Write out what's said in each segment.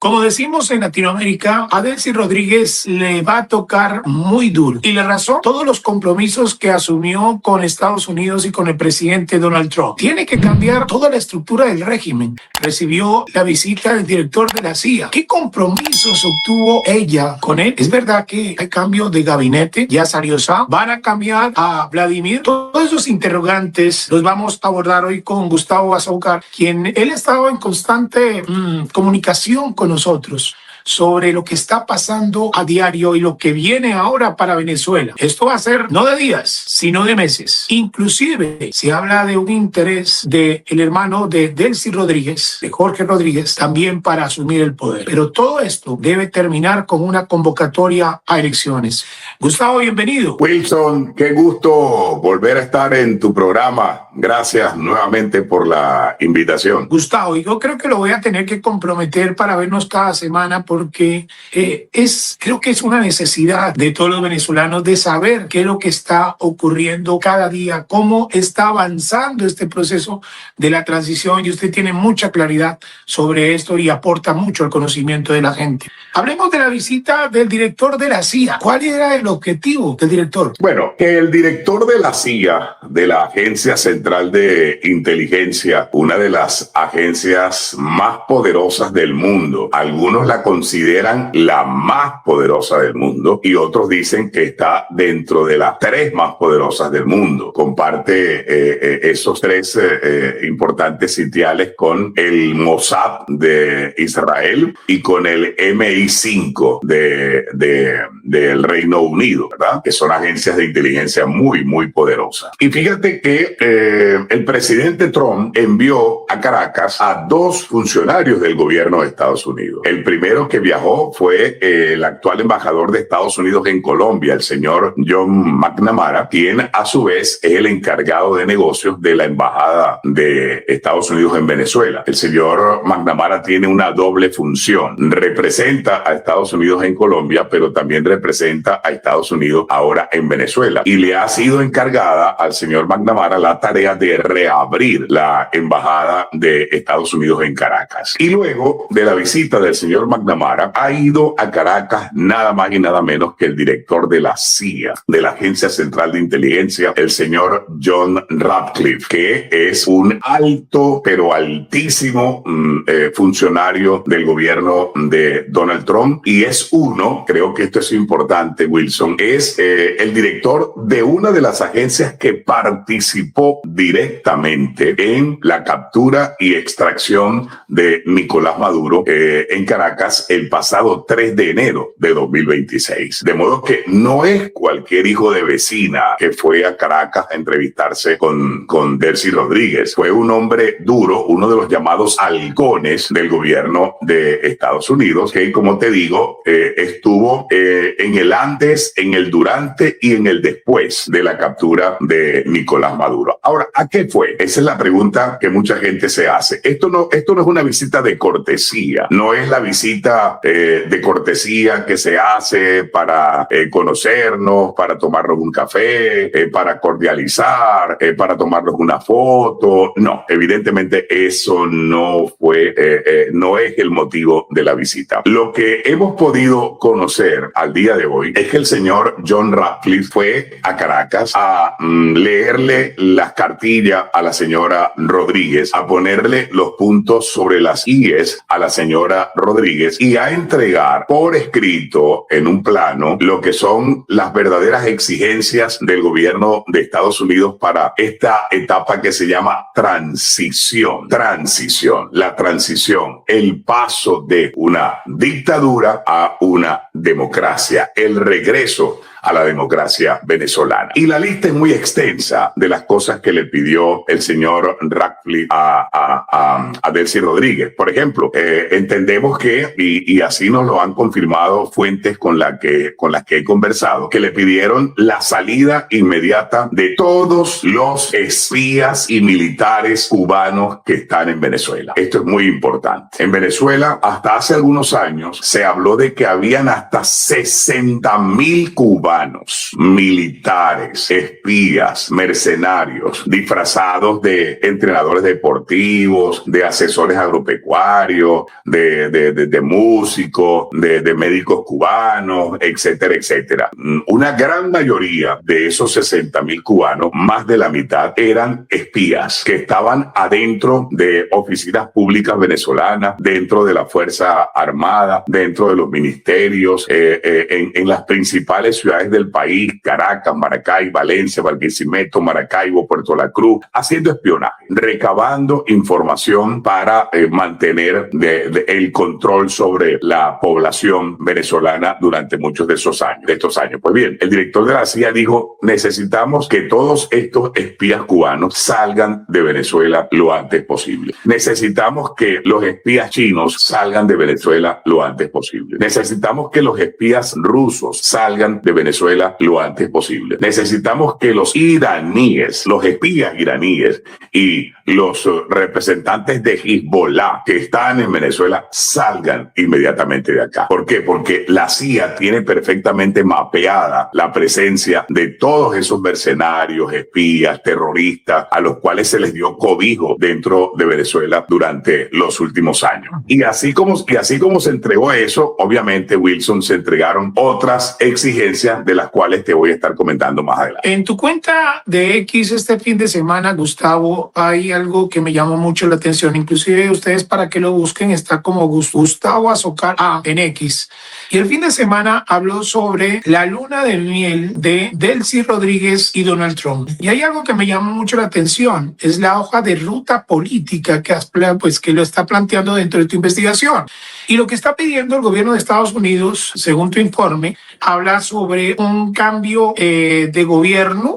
Como decimos en Latinoamérica, a Delcy Rodríguez le va a tocar muy duro. Y la razón, todos los compromisos que asumió con Estados Unidos y con el presidente Donald Trump. Tiene que cambiar toda la estructura del régimen. Recibió la visita del director de la CIA. ¿Qué compromisos obtuvo ella con él? Es verdad que hay cambio de gabinete, ya salió Saab, van a cambiar a Vladimir. Todos esos interrogantes los vamos a abordar hoy con Gustavo Bazaucar, quien él ha estado en constante comunicación con nosotros sobre lo que está pasando a diario y lo que viene ahora para Venezuela. Esto va a ser no de días, sino de meses. Inclusive se habla de un interés del hermano de Delcy Rodríguez, de Jorge Rodríguez, también para asumir el poder. Pero todo esto debe terminar con una convocatoria a elecciones. Gustavo, bienvenido. Wilson, qué gusto volver a estar en tu programa. Gracias nuevamente por la invitación. Gustavo, yo creo que lo voy a tener que comprometer para vernos cada semana porque creo que es una necesidad de todos los venezolanos de saber qué es lo que está ocurriendo cada día, cómo está avanzando este proceso de la transición, y usted tiene mucha claridad sobre esto y aporta mucho al conocimiento de la gente. Hablemos de la visita del director de la CIA. ¿Cuál era el objetivo del director? Bueno, el director de la CIA, de la Agencia Central de Inteligencia, una de las agencias más poderosas del mundo, algunos la consideran la más poderosa del mundo y otros dicen que está dentro de las tres más poderosas del mundo. Comparte esos tres importantes sitiales con el Mossad de Israel y con el MI5 del Reino Unido, ¿verdad? Que son agencias de inteligencia muy, muy poderosas. Y fíjate que el presidente Trump envió a Caracas a dos funcionarios del gobierno de Estados Unidos. El primero que viajó fue el actual embajador de Estados Unidos en Colombia, el señor John McNamara, quien a su vez es el encargado de negocios de la embajada de Estados Unidos en Venezuela. El señor McNamara tiene una doble función. Representa a Estados Unidos en Colombia, pero también representa a Estados Unidos ahora en Venezuela. Y le ha sido encargada al señor McNamara la tarea de reabrir la embajada de Estados Unidos en Caracas. Y luego de la visita del señor McNamara, ha ido a Caracas nada más y nada menos que el director de la CIA, de la Agencia Central de Inteligencia, el señor John Ratcliffe, que es un alto, pero altísimo funcionario del gobierno de Donald Trump, y es creo que esto es importante, Wilson, es el director de una de las agencias que participó directamente en la captura y extracción de Nicolás Maduro en Caracas el pasado 3 de enero de 2026. De modo que no es cualquier hijo de vecina que fue a Caracas a entrevistarse con Delcy Rodríguez. Fue un hombre duro, uno de los llamados halcones del gobierno de Estados Unidos, que, como te digo, estuvo en el antes, en el durante y en el después de la captura de Nicolás Maduro. Ahora, ¿a qué fue? Esa es la pregunta que mucha gente se hace. Esto no es una visita de cortesía, no es la visita de cortesía que se hace para conocernos, para tomarnos un café, para cordializar, para tomarnos una foto. No, evidentemente eso no fue, no es el motivo de la visita. Lo que hemos podido conocer al día de hoy es que el señor John Ratcliffe fue a Caracas a leerle las cartillas a la señora Rodríguez, a ponerle los puntos sobre las IES a la señora Rodríguez y a entregar por escrito en un plano lo que son las verdaderas exigencias del gobierno de Estados Unidos para esta etapa que se llama transición. La transición, el paso de una dictadura a una democracia, el regreso a la democracia venezolana. Y la lista es muy extensa de las cosas que le pidió el señor Ratcliffe a Delcy Rodríguez. Por ejemplo, entendemos que, y así nos lo han confirmado fuentes con las que he conversado, que le pidieron la salida inmediata de todos los espías y militares cubanos que están en Venezuela. Esto es muy importante. En Venezuela, hasta hace algunos años, se habló de que habían hasta 60,000 cubanos cubanos, militares, espías, mercenarios, disfrazados de entrenadores deportivos, de asesores agropecuarios, de músicos, de médicos cubanos, etcétera, etcétera. Una gran mayoría de esos 60,000 cubanos, más de la mitad, eran espías que estaban adentro de oficinas públicas venezolanas, dentro de la Fuerza Armada, dentro de los ministerios, en las principales ciudades del país, Caracas, Maracay, Valencia, Barquisimeto, Maracaibo, Puerto La Cruz, haciendo espionaje, recabando información para mantener el control sobre la población venezolana durante muchos de estos años. Pues bien, el director de la CIA dijo: necesitamos que todos estos espías cubanos salgan de Venezuela lo antes posible. Necesitamos que los espías chinos salgan de Venezuela lo antes posible. Necesitamos que los espías rusos salgan de Venezuela lo antes posible. Necesitamos que los iraníes, los espías iraníes y los representantes de Hezbollah que están en Venezuela salgan inmediatamente de acá. ¿Por qué? Porque la CIA tiene perfectamente mapeada la presencia de todos esos mercenarios, espías, terroristas, a los cuales se les dio cobijo dentro de Venezuela durante los últimos años. Y así como se entregó eso, obviamente, Wilson, se entregaron otras exigencias de las cuales te voy a estar comentando más adelante. En tu cuenta de X este fin de semana, Gustavo, hay algo que me llamó mucho la atención. Inclusive ustedes, para que lo busquen, está como Gustavo Azocar en X. Y el fin de semana habló sobre la luna de miel de Delcy Rodríguez y Donald Trump. Y hay algo que me llamó mucho la atención, es la hoja de ruta política que lo está planteando dentro de tu investigación. Y lo que está pidiendo el gobierno de Estados Unidos, según tu informe, habla sobre un cambio de gobierno.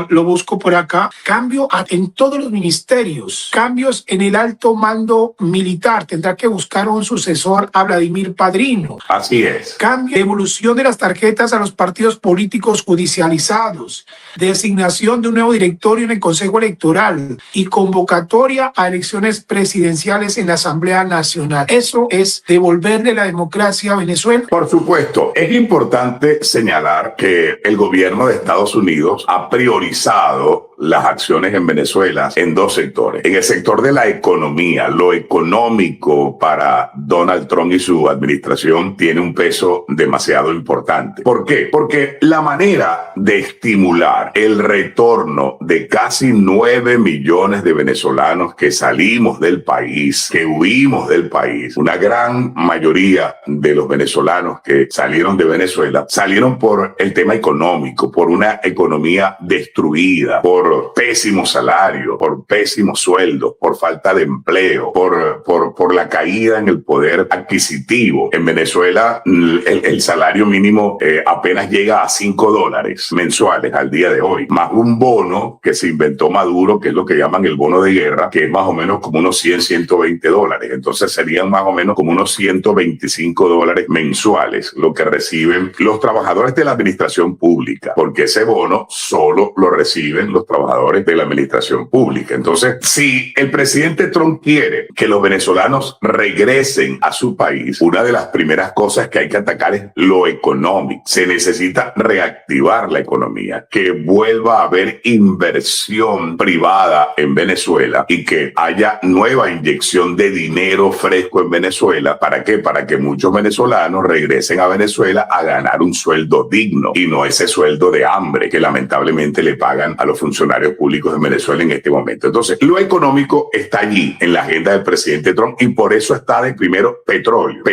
Lo busco por acá. Cambio en todos los ministerios, cambios en el alto mando militar. Tendrá que buscar un sucesor a Vladimir Padrino. Así es. Cambio, devolución de las tarjetas a los partidos políticos judicializados, designación de un nuevo directorio en el Consejo Electoral y convocatoria a elecciones presidenciales en la Asamblea Nacional. Eso es devolverle la democracia a Venezuela. Por supuesto, es importante señalar que el gobierno de Estados Unidos ha priorizado las acciones en Venezuela en dos sectores. En el sector de la economía, lo económico para Donald Trump y su administración tiene un peso demasiado importante. ¿Por qué? Porque la manera de estimular el retorno de casi 9 millones de venezolanos que salimos del país, que huimos del país, una gran mayoría de los venezolanos que salieron de Venezuela salieron por el tema económico, por una economía destruida, por pésimos salarios, por pésimos sueldos, por falta de empleo, por la caída en el poder adquisitivo. En Venezuela el salario mínimo apenas llega a $5 mensuales al día de hoy, más un bono que se inventó Maduro, que es lo que llaman el bono de guerra, que es más o menos como unos $120. Entonces serían más o menos como unos $125 mensuales lo que reciben los trabajadores de la administración pública, porque ese bono solo lo reciben los trabajadores de la administración pública. Entonces, si el presidente Trump quiere que los venezolanos regresen a su país, una de las primeras cosas que hay que atacar es lo económico. Se necesita reactivar la economía, que vuelva a haber inversión privada en Venezuela y que haya nueva inyección de dinero fresco en Venezuela. ¿Para qué? Para que muchos venezolanos regresen a Venezuela a ganar un sueldo digno y no ese sueldo de hambre que lamentablemente le pagan a los funcionarios públicos de Venezuela en este momento. Entonces, lo económico está allí en la agenda del presidente Trump y por eso está de primero petróleo.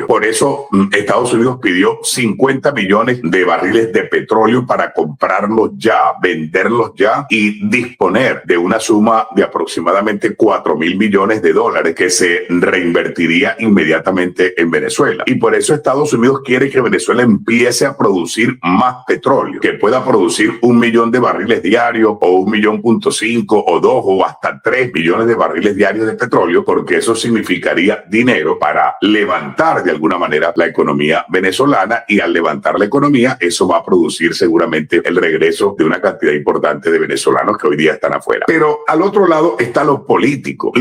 Por eso Estados Unidos pidió 50 millones de barriles de petróleo para comprarlos ya, venderlos ya y disponer de una suma de aproximadamente $4,000 millones que se reinvertiría inmediatamente en Venezuela. Y por eso Estados Unidos quiere que Venezuela empiece a producir más petróleo, que pueda producir 1 millón de barriles diarios o 1,5 o 2 o hasta 3 millones de barriles diarios de petróleo, porque eso significaría dinero para levantar de alguna manera la economía venezolana, y al levantar la economía eso va a producir seguramente el regreso de una cantidad importante de venezolanos que hoy día están afuera. Pero al otro lado está lo político,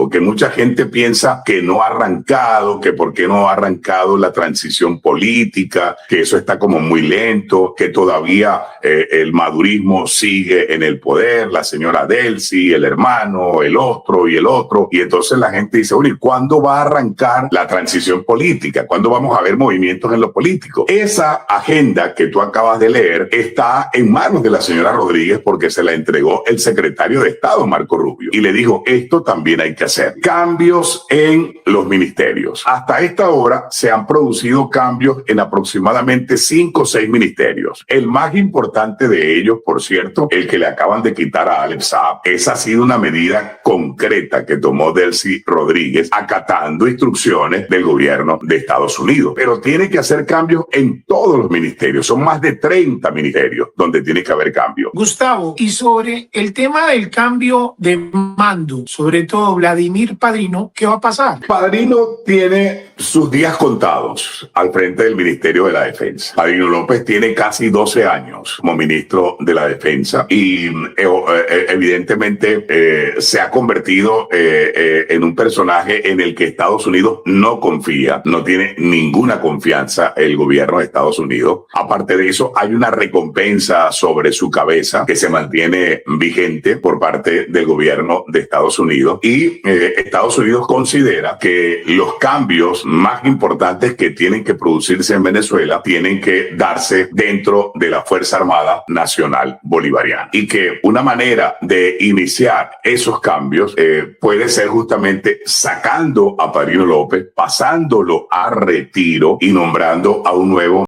que mucha gente piensa que no ha arrancado, que por qué no ha arrancado la transición política, que eso está como muy lento, que todavía el madurismo sigue en el poder, la señora Delcy, el hermano, el otro, y entonces la gente dice, bueno, ¿y cuándo va a arrancar la transición política? ¿Cuándo vamos a ver movimientos en lo político? Esa agenda que tú acabas de leer está en manos de la señora Rodríguez porque se la entregó el secretario de Estado, Marco Rubio, y le dijo, esto también hay que hacer. Cambios en los ministerios. Hasta esta hora se han producido cambios en aproximadamente 5 o 6 ministerios. El más importante de ellos, por cierto, el que le acaban de quitar a Alex Saab. Esa ha sido una medida concreta que tomó Delcy Rodríguez acatando instrucciones del gobierno de Estados Unidos. Pero tiene que hacer cambios en todos los ministerios. Son más de 30 ministerios donde tiene que haber cambio. Gustavo, y sobre el tema del cambio de mando, sobre todo Vladimir Padrino, ¿qué va a pasar? Padrino tiene sus días contados al frente del Ministerio de la Defensa. Padrino López tiene casi 12 años como ministro de la Defensa y evidentemente se ha convertido en un personaje en el que Estados Unidos no confía, no tiene ninguna confianza el gobierno de Estados Unidos. Aparte de eso, hay una recompensa sobre su cabeza que se mantiene vigente por parte del gobierno de Estados Unidos y Estados Unidos considera que los cambios más importantes que tienen que producirse en Venezuela tienen que darse dentro de la Fuerza Armada Nacional Bolivariana y que una manera de iniciar esos cambios puede ser justamente sacando a Padrino López, pasándolo a retiro y nombrando a un nuevo